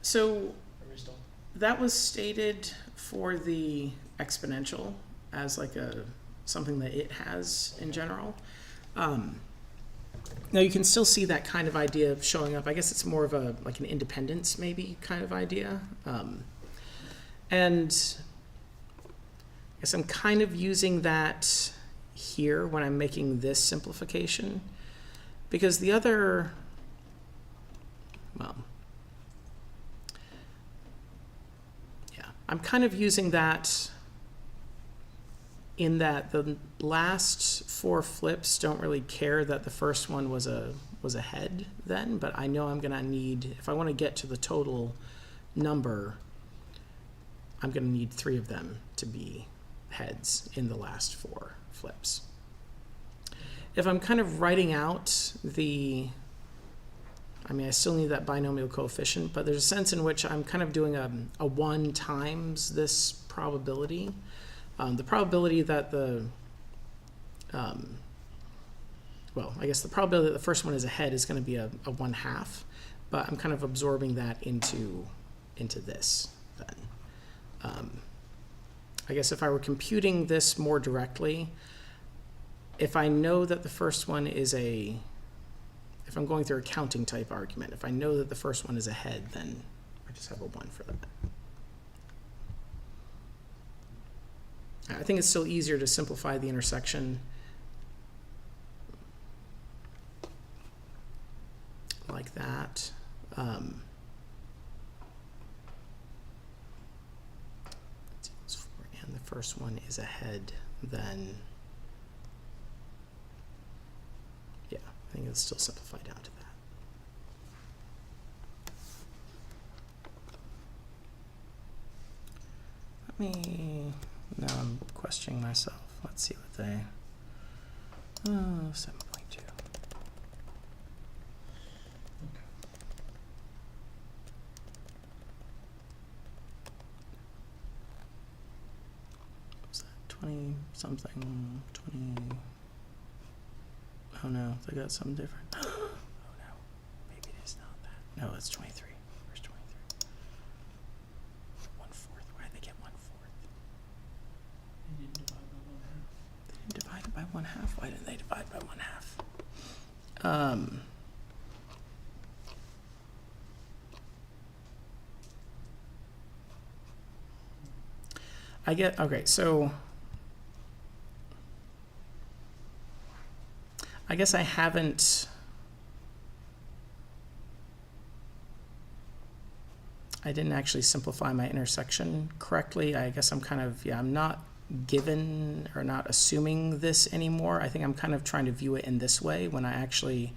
So Are we still? that was stated for the exponential as like something that it has in general. Now you can still see that kind of idea showing up. I guess it's more of like an independence maybe kind of idea. And I guess I'm kind of using that here when I'm making this simplification, because the other, well, yeah, I'm kind of using that in that the last 4 flips don't really care that the first one was a head then, but I know I'm gonna need, if I want to get to the total number, I'm gonna need 3 of them to be heads in the last 4 flips. If I'm kind of writing out the, I mean, I still need that binomial coefficient, but there's a sense in which I'm kind of doing a 1 times this probability. The probability that the, well, I guess the probability that the first one is a head is going to be a 1/2, but I'm kind of absorbing that into this then. I guess if I were computing this more directly, if I know that the first one is if I'm going through a counting type argument, if I know that the first one is a head, then I just have a 1 for that. I think it's still easier to simplify the intersection like that. And the first one is a head, then yeah, I think it's still simplified down to that. Now I'm questioning myself. Let's see what they, 7.2. What's that, 20 something, 20, oh no, they got something different. Oh no, maybe it is not that. No, it's 23. Where's 23? 1/4, why did they get 1/4? They didn't divide by 1/2. They didn't divide it by 1/2. Why didn't they divide by 1/2? I get, okay, so I guess I haven't, I didn't actually simplify my intersection correctly. I guess I'm kind of, yeah, I'm not given or not assuming this anymore. I think I'm kind of trying to view it in this way when I actually,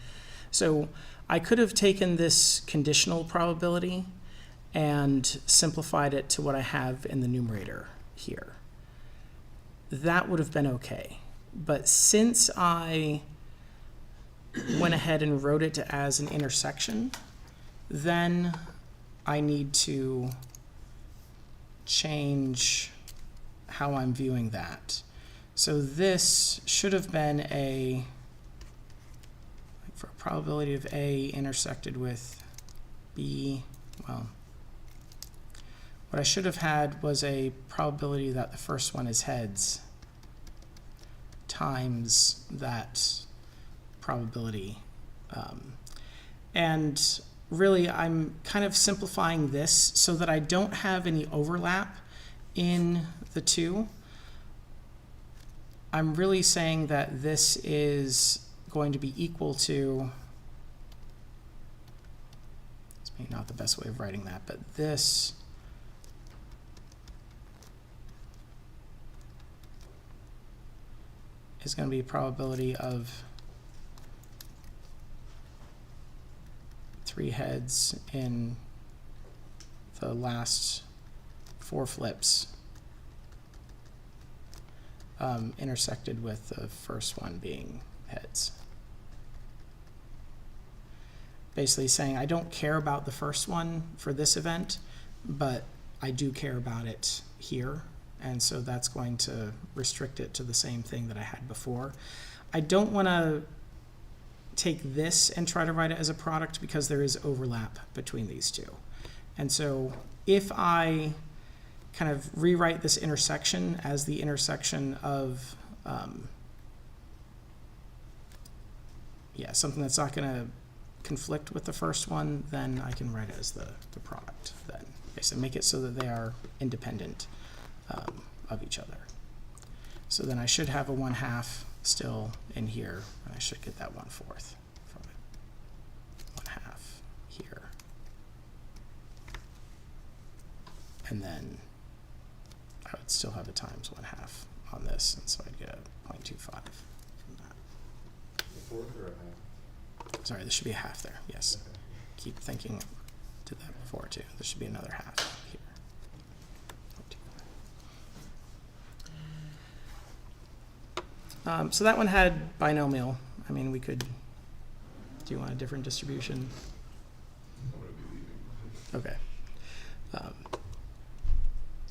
so I could have taken this conditional probability and simplified it to what I have in the numerator here. That would have been okay. But since I went ahead and wrote it as an intersection, then I need to change how I'm viewing that. So this should have been a, like for a probability of A intersected with B, well, what I should have had was a probability that the first one is heads times that probability. And really, I'm kind of simplifying this so that I don't have any overlap in the two. I'm really saying that this is going to be equal to, it's maybe not the best way of writing that, but this is going to be a probability of 3 heads in the last 4 flips intersected with the first one being heads. Basically saying I don't care about the first one for this event, but I do care about it here, and so that's going to restrict it to the same thing that I had before. I don't want to take this and try to write it as a product because there is overlap between these two. And so if I kind of rewrite this intersection as the intersection of something that's not going to conflict with the first one, then I can write it as the product then. Okay, so make it so that they are independent of each other. So then I should have a 1/2 still in here, and I should get that 1/4 from it. 1/2 here. And then I would still have a times 1/2 on this, and so I'd get a 0.25 from that. A fourth or a half? Sorry, there should be a half there, yes. Okay. Keep thinking, did that before too. There should be another half here. 0.25. So that one had binomial. I mean, we could, do you want a different distribution? I'm gonna be leaving. Okay.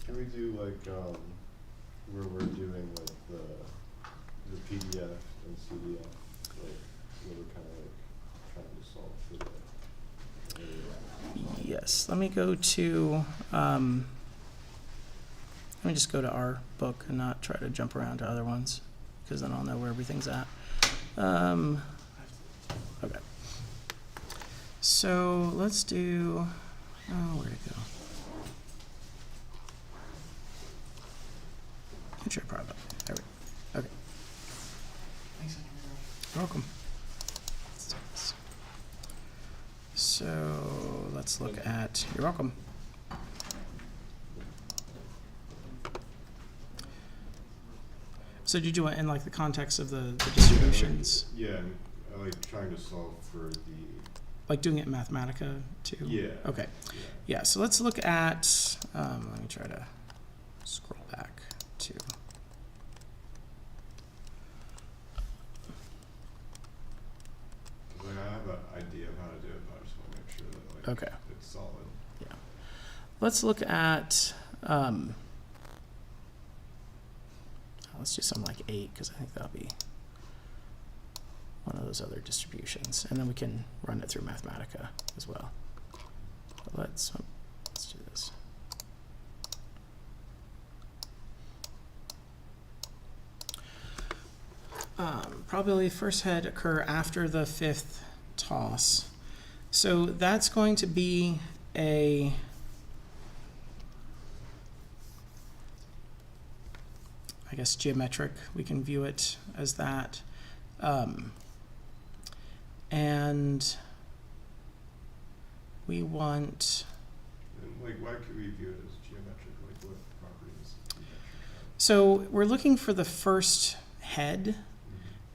Can we do like where we're doing like the PDF and CDF, like where we're kind of like trying to solve for the Yes, let me go to, let me just go to our book and not try to jump around to other ones, because then I'll know where everything's at. Okay. So let's do, oh, where'd it go? Sure, probably. There we go. Okay. Thanks, Andrew. You're welcome. Let's do this. So let's look at, you're welcome. So did you want in like the context of the distributions, Yeah, I like trying to solve for the like doing it in Mathematica too? yeah. Okay. Yeah. Yeah, so let's look at, let me try to scroll back to. Cause like I have an idea of how to do it, but I just want to make sure that like Okay. it's solid. Let's look at, let's do something like 8, because I think that'll be one of those other distributions. And then we can run it through Mathematica as well. But let's do this. Probability first head occur after the 5th toss. So that's going to be a I guess geometric, we can view it as that. And we want, And like why could we view it as geometric? Like what properties geometric have? so we're looking for the first head,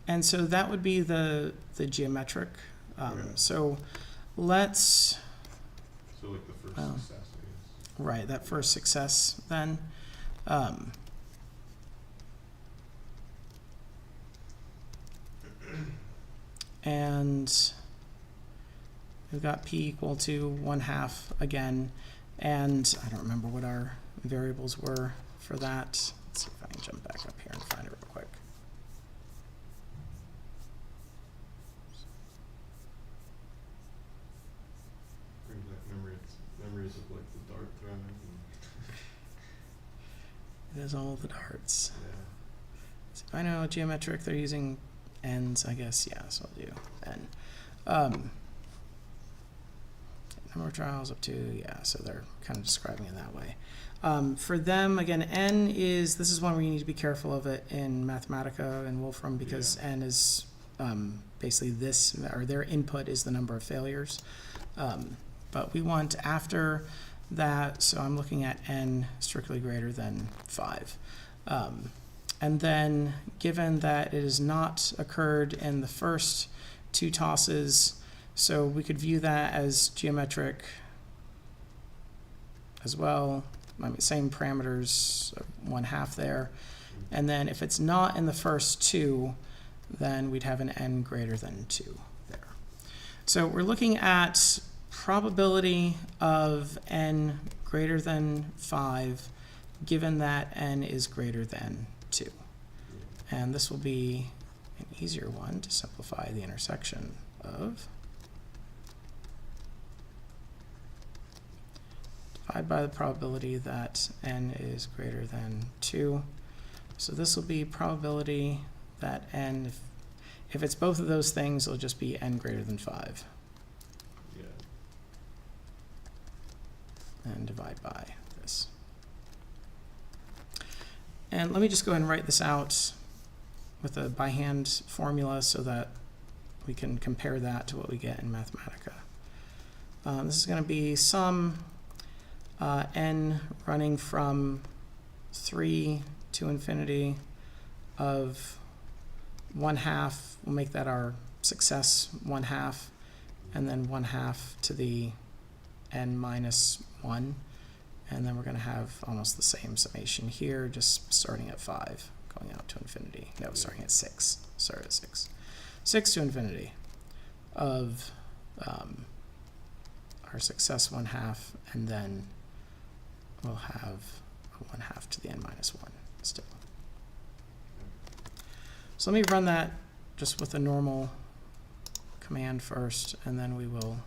and so that would be the geometric. Okay. So let's, So like the first Oh. success, I guess. right, that first success then. And we've got p equal to 1/2 again, and I don't remember what our variables were for that. Let's see if I can jump back up here and find it real quick. Brings back memories of like the dart throwing and It is all the darts. yeah. So if I know geometric, they're using n's, I guess. Yeah, so I'll do n. Number of trials up to, yeah, so they're kind of describing it that way. For them, again, n is, this is one where you need to be careful of it in Mathematica and Wolfram, because Yeah. n is basically this, or their input is the number of failures. But we want after that, so I'm looking at n strictly greater than 5. And then given that it has not occurred in the first 2 tosses, so we could view that as geometric as well. I mean, same parameters, 1/2 there. And then if it's not in the first 2, then we'd have an n greater than 2 there. So we're looking at probability of n greater than 5, given that n is greater than 2. And this will be an easier one to simplify the intersection of. Divide by the probability that n is greater than 2. So this will be probability that n, if it's both of those things, it'll just be n greater than 5. Yeah. And divide by this. And let me just go ahead and write this out with a by hand formula so that we can compare that to what we get in Mathematica. This is going to be sum n running from 3 to infinity of 1/2. We'll make that our success 1/2, and then 1/2 to the n minus 1. And then we're going to have almost the same summation here, just starting at 5, going out to infinity. No, starting at 6. Sorry, at 6. 6 to infinity of our success 1/2, and then we'll have a 1/2 to the n minus 1 still. So let me run that just with a normal command first, and then we will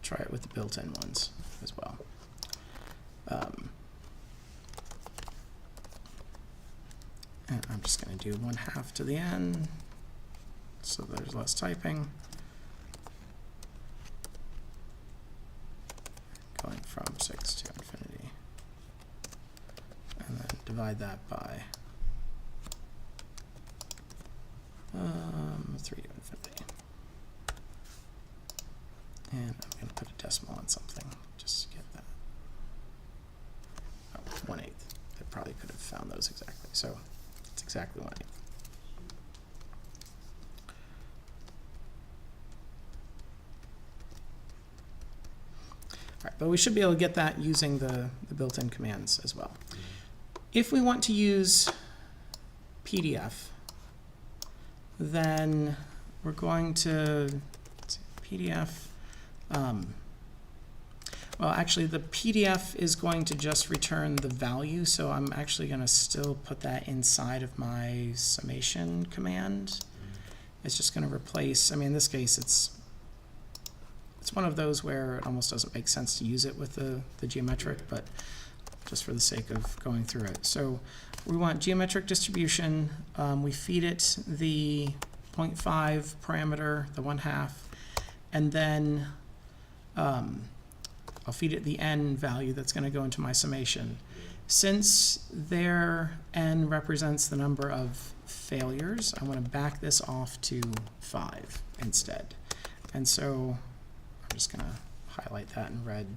try it with the built-in ones as well. And I'm just going to do 1/2 to the n, so there's less typing. Going from 6 to infinity. And then divide that by 3 to infinity. And I'm going to put a decimal on something just to get that. Oh, 1/8. I probably could have found those exactly. So it's exactly 1/8. All right, but we should be able to get that using the built-in commands as well. If we want to use PDF, then we're going to PDF. Well, actually, the PDF is going to just return the value, so I'm actually going to still put that inside of my summation command. It's just going to replace, I mean, in this case, it's one of those where it almost doesn't make sense to use it with the geometric, but just for the sake of going through it. So we want geometric distribution. We feed it the 0.5 parameter, the 1/2, and then I'll feed it the n value that's going to go into my summation. Since their n represents the number of failures, I want to back this off to 5 instead. And so I'm just going to highlight that in red.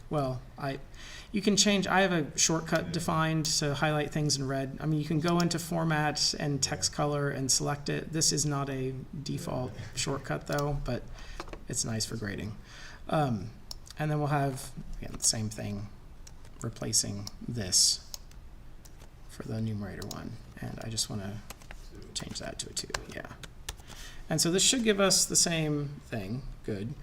Well, you can change, I have a shortcut defined to highlight things in red. I mean, you can go into format and text color and select it. This is not a default shortcut though, but it's nice for grading. And then we'll have, again, the same thing, replacing this for the numerator one. And I just want to change that to a 2, yeah. And so this should give us the same thing, good.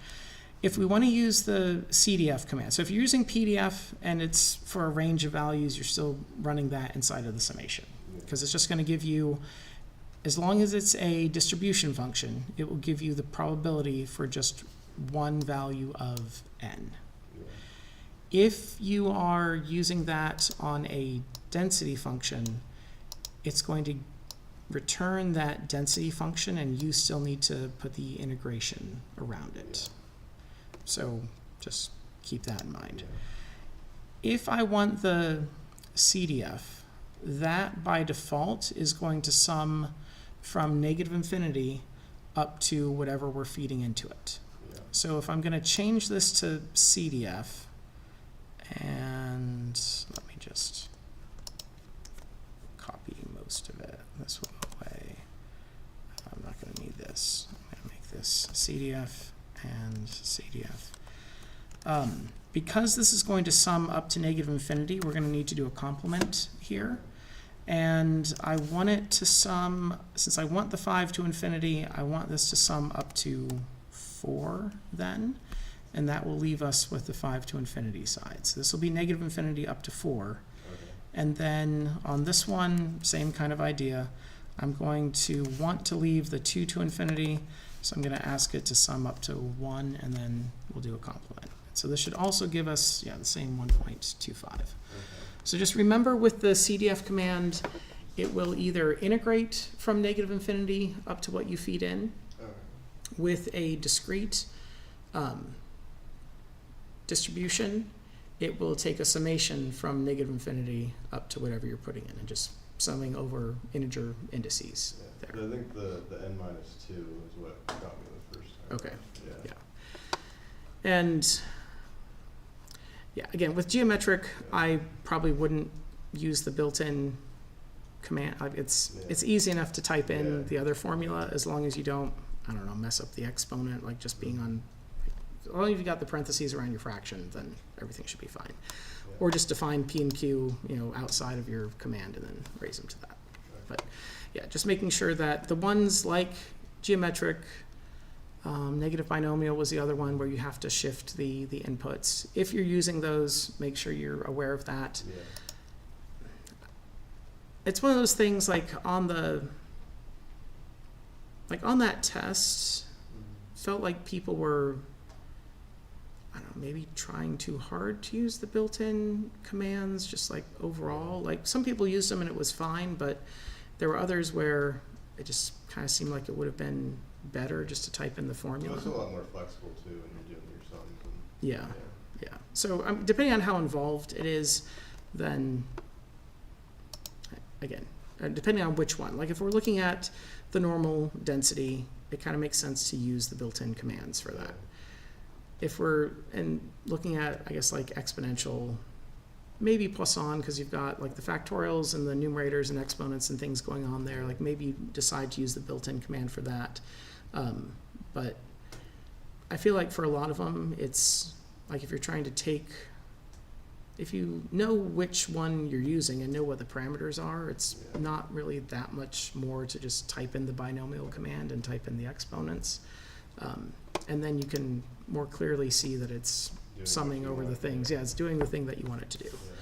If we want to use the CDF command, so if you're using PDF and it's for a range of values, you're still running that inside of the summation, because it's just going to give you, as long as it's a distribution function, it will give you the probability for just one value of n. If you are using that on a density function, it's going to return that density function, and you still need to put the integration around it. So just keep that in mind. If I want the CDF, that by default is going to sum from -infinity up to whatever we're feeding into it. So if I'm going to change this to CDF, and let me just copy most of it. This will go away. I'm not going to need this. I'm going to make this CDF and CDF. Because this is going to sum up to -infinity, we're going to need to do a complement here. And I want it to sum, since I want the 5 to infinity, I want this to sum up to 4 then. And that will leave us with the 5 to infinity side. So this will be -infinity up to 4. Okay. And then on this one, same kind of idea. I'm going to want to leave the 2 to infinity, so I'm going to ask it to sum up to 1, and then we'll do a complement. So this should also give us, yeah, the same 1.25. Okay. So just remember, with the CDF command, it will either integrate from -infinity up to what you feed in with a discrete distribution, it will take a summation from negative infinity up to whatever you're putting in and just summing over integer indices Yeah. there. But I think the n-2 is what got me the first time. Okay. Yeah. Yeah. And yeah, again, with geometric, I probably wouldn't use the built-in command. It's easy enough to type in Yeah. the other formula as long as you don't, I don't know, mess up the exponent, like just being on, as long as you got the parentheses around your fraction, then everything should be fine. Yeah. Or just define P and Q, outside of your command and then raise them to that. But yeah, just making sure that the ones like geometric, negative binomial was the other one where you have to shift the inputs. If you're using those, make sure you're aware of that. Yeah. It's one of those things like on that test, felt like people were, I don't know, maybe trying too hard to use the built-in commands, just like overall. Like some people used them and it was fine, but there were others where it just kind of seemed like it would have been better just to type in the formula. Well, it's a lot more flexible too when you're doing your sums. And, Yeah, yeah. So depending on how involved it is, then again, depending on which one. Like if we're looking at the normal density, it kind of makes sense to use the built-in commands for that. If we're looking at, I guess, like exponential, maybe Poisson, because you've got like the factorials and the numerators and exponents and things going on there, like maybe you decide to use the built-in command for that. But I feel like for a lot of them, it's like if you're trying to take, if you know which one you're using and know what the parameters are, it's not really that much more to just type in the binomial command and type in the exponents. And then you can more clearly see that it's Doing summing what you over the want, things. yeah. Yeah, it's doing the thing that you want it to do. Yeah.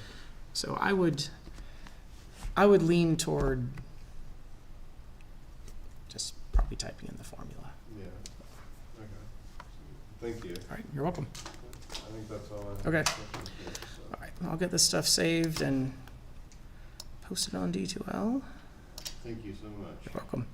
So I would lean toward just probably typing in the formula. Yeah. Okay. Thank you. All right, you're welcome. I think that's all I have. Okay. questions for, so. All right, I'll get this stuff saved and posted on D2L. Thank you so much. You're welcome.